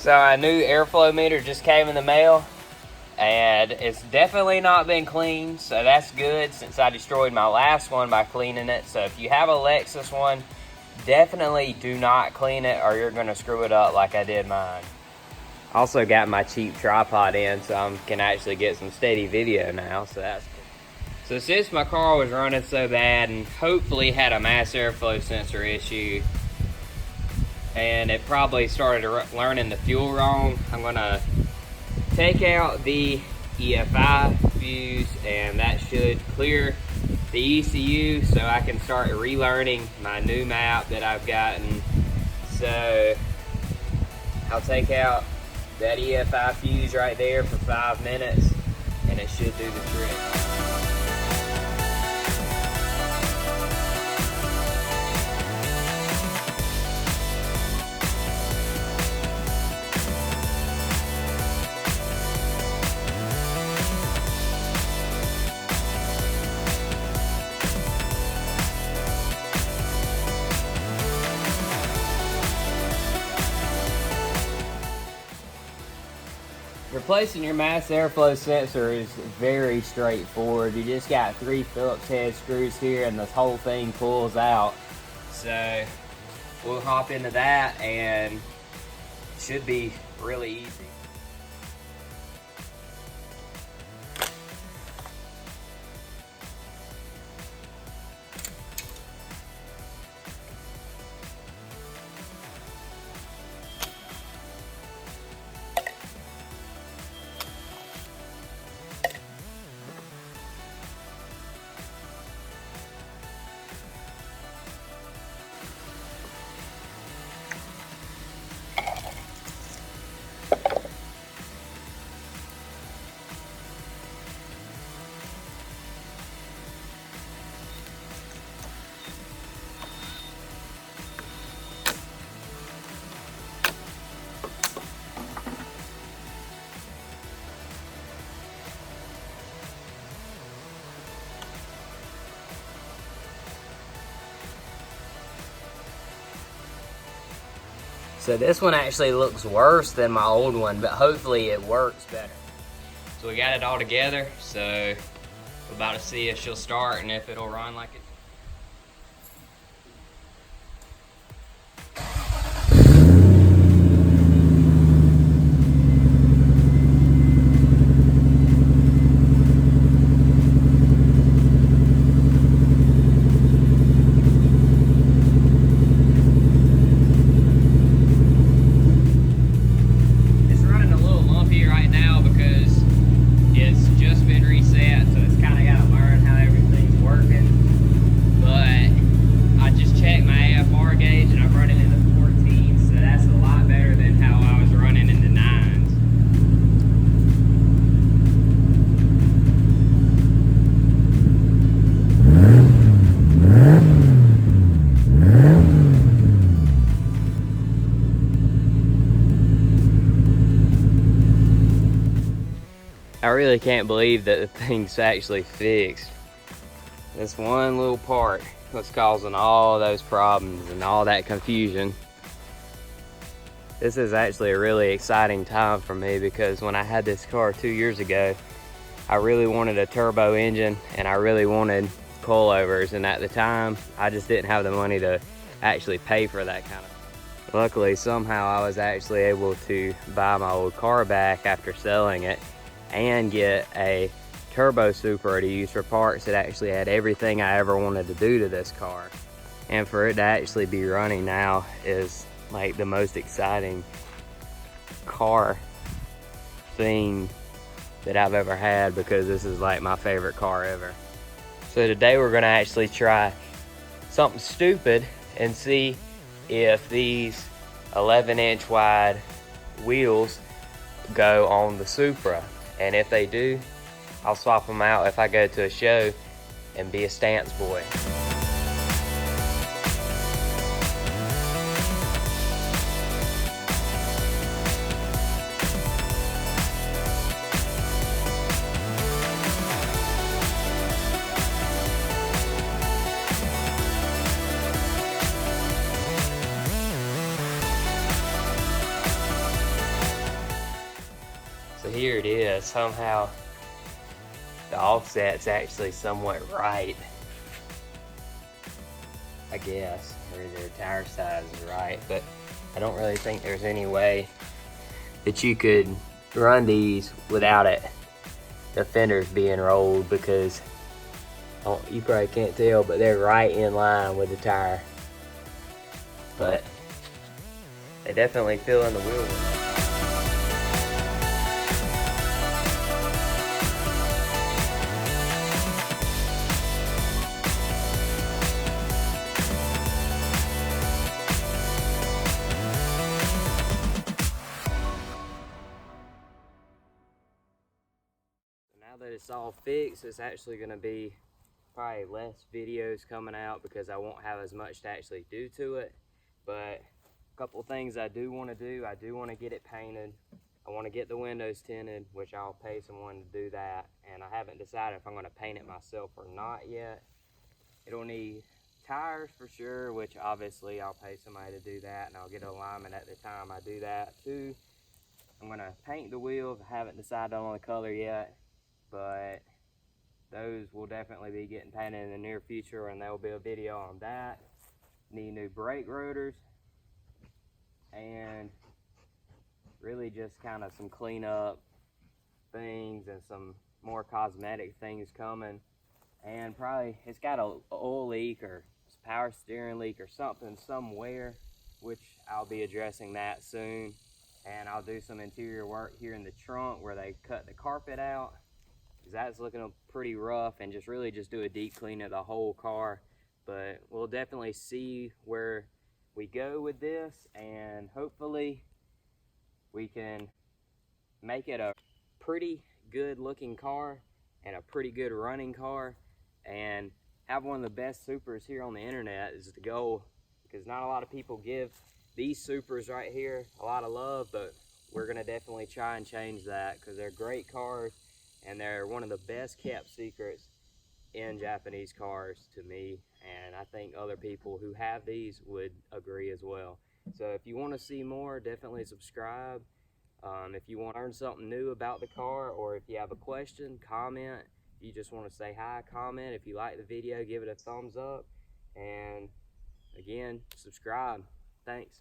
So our new airflow meter just came in the mail, and it's definitely not been cleaned, so that's good since I destroyed my last one by cleaning it. So if you have a Lexus one, definitely do not clean it or you're gonna screw it up like I did mine. Also got my cheap tripod in so I can actually get some steady video now, so that's cool. So since my car was running so bad and hopefully had a mass airflow sensor issue, and it probably started learning the fuel wrong, I'm gonna take out the EFI fuse, and that should clear the ECU so I can start relearning my new map that I've gotten. So I'll take out that EFI fuse right there for 5 minutes and it should do the trick. Replacing your mass airflow sensor is very straightforward. You just got 3 Phillips head screws here and this whole thing pulls out. So we'll hop into that and it should be really easy. So this one actually looks worse than my old one, but hopefully it works better. So we got it all together, so we're about to see if she'll start and if it'll run like it. I really can't believe that the thing's actually fixed. This one little part was causing all those problems and all that confusion. This is actually a really exciting time for me because when I had this car 2 years ago, I really wanted a turbo engine and I really wanted coilovers, and at the time I just didn't have the money to actually pay for that kind of. Luckily, somehow I was actually able to buy my old car back after selling it and get a turbo Supra to use for parts that actually had everything I ever wanted to do to this car. And for it to actually be running now is like the most exciting car thing that I've ever had, because this is like my favorite car ever. So today we're gonna actually try something stupid and see if these 11-inch wide wheels go on the Supra. And if they do, I'll swap them out if I go to a show and be a stance boy. here it is. Somehow the offset's actually somewhat right, I guess, or their tire size is right, but I don't really think there's any way that you could run these without the fenders being rolled, because you probably can't tell, but they're right in line with the tire. But they definitely fill in the wheel. Now that it's all fixed, it's actually going to be probably less videos coming out because I won't have as much to actually do to it. But a couple things I do want to do. I do want to get it painted. I want to get the windows tinted, which I'll pay someone to do that. And I haven't decided if I'm going to paint it myself or not yet. It'll need tires for sure, which obviously I'll pay somebody to do that, and I'll get alignment at the time I do that too. I'm going to paint the wheels. I haven't decided on the color yet, but those will definitely be getting painted in the near future, and there will be a video on that. Need new brake rotors, and really just kind of some cleanup things and some more cosmetic things coming. And probably it's got a oil leak or power steering leak or something somewhere, which I'll be addressing that soon. And I'll do some interior work here in the trunk where they cut the carpet out, because that's looking pretty rough, and just really just do a deep clean of the whole car. But we'll definitely see where we go with this, and hopefully we can make it a pretty good looking car and a pretty good running car, and have one of the best Supras here on the internet is the goal, because not a lot of people give these Supras right here a lot of love, but we're gonna definitely try and change that, because they're great cars and they're one of the best kept secrets in Japanese cars to me, and I think other people who have these would agree as well. So if you want to see more, definitely subscribe. If you want to learn something new about the car, or if you have a question, comment. If you just want to say hi, comment. If you like the video, give it a thumbs up, and again, subscribe. Thanks.